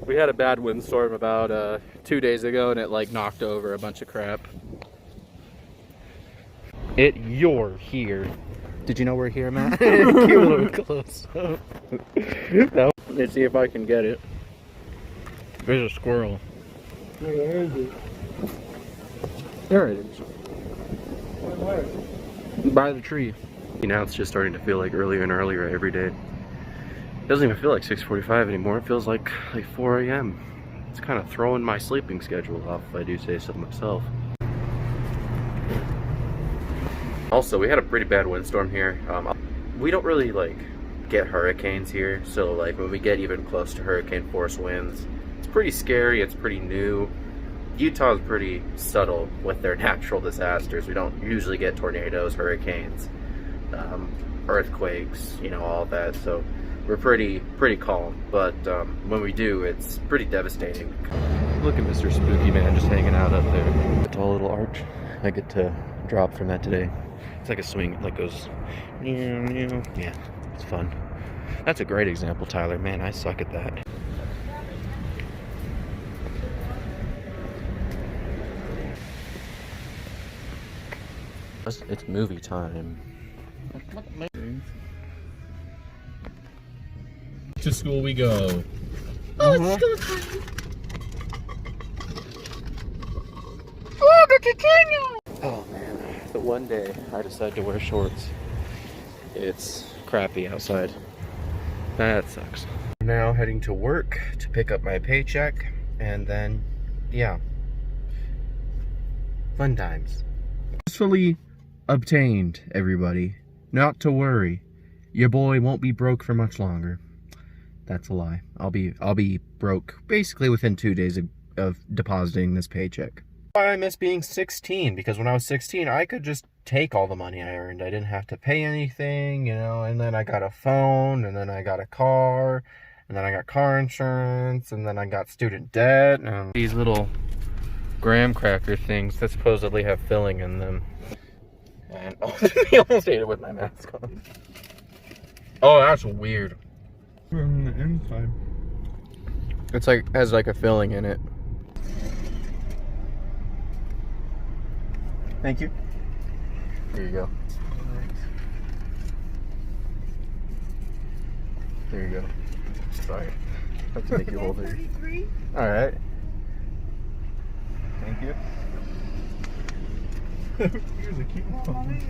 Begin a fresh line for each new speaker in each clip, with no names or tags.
We had a bad windstorm about 2 days ago, and it like knocked over a bunch of crap. You're here. Did you know we're here, Matt? Get a little close. No. Let's see if I can get it. There's a squirrel.
Where is it?
There it is.
Where?
By the tree. Now it's just starting to feel like earlier and earlier every day. It doesn't even feel like 6:45 anymore. It feels like 4 a.m. It's kind of throwing my sleeping schedule off, if I do say so myself. Also, we had a pretty bad windstorm here. We don't really get hurricanes here, so when we get even close to hurricane force winds, it's pretty scary. It's pretty new. Utah's pretty subtle with their natural disasters. We don't usually get tornadoes, hurricanes, earthquakes, all that. So we're pretty calm. But when we do, it's pretty devastating. Look at Mr. Spooky Man just hanging out up there. A tall little arch. I get to drop from that today. It's like a swing, it goes. Yeah, it's fun. That's a great example, Tyler. Man, I suck at that. It's movie time. To school we go.
Oh, it's school time.
Oh man, the one day I decide to wear shorts, it's crappy outside. That sucks. I'm now heading to work to pick up my paycheck, and then, yeah, fun times. Successfully obtained, everybody. Not to worry. Your boy won't be broke for much longer. That's a lie. I'll be broke basically within 2 days of depositing this paycheck. I miss being 16, because when I was 16, I could just take all the money I earned. I didn't have to pay anything, and then I got a phone, and then I got a car, and then I got car insurance, and then I got student debt, and these little graham cracker things that supposedly have filling in them. And I almost ate it with my mask on. Oh, that's weird.
From the inside.
It's has a filling in it. Thank you. There you go. There you go. Sorry. I have to make you hold it. Alright. Thank you.
Here's a cute one.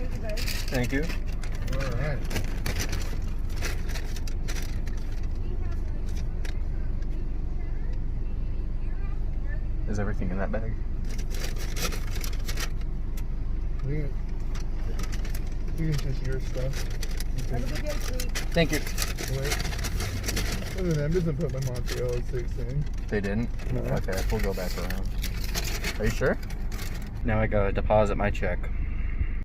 Thank you.
Alright.
Is everything in that bag?
You can just your stuff.
Thank you.
Wait. Other than that, doesn't put my Montreal 16.
They didn't?
No.
Okay, we'll go back around. Are you sure? Now I gotta deposit my check.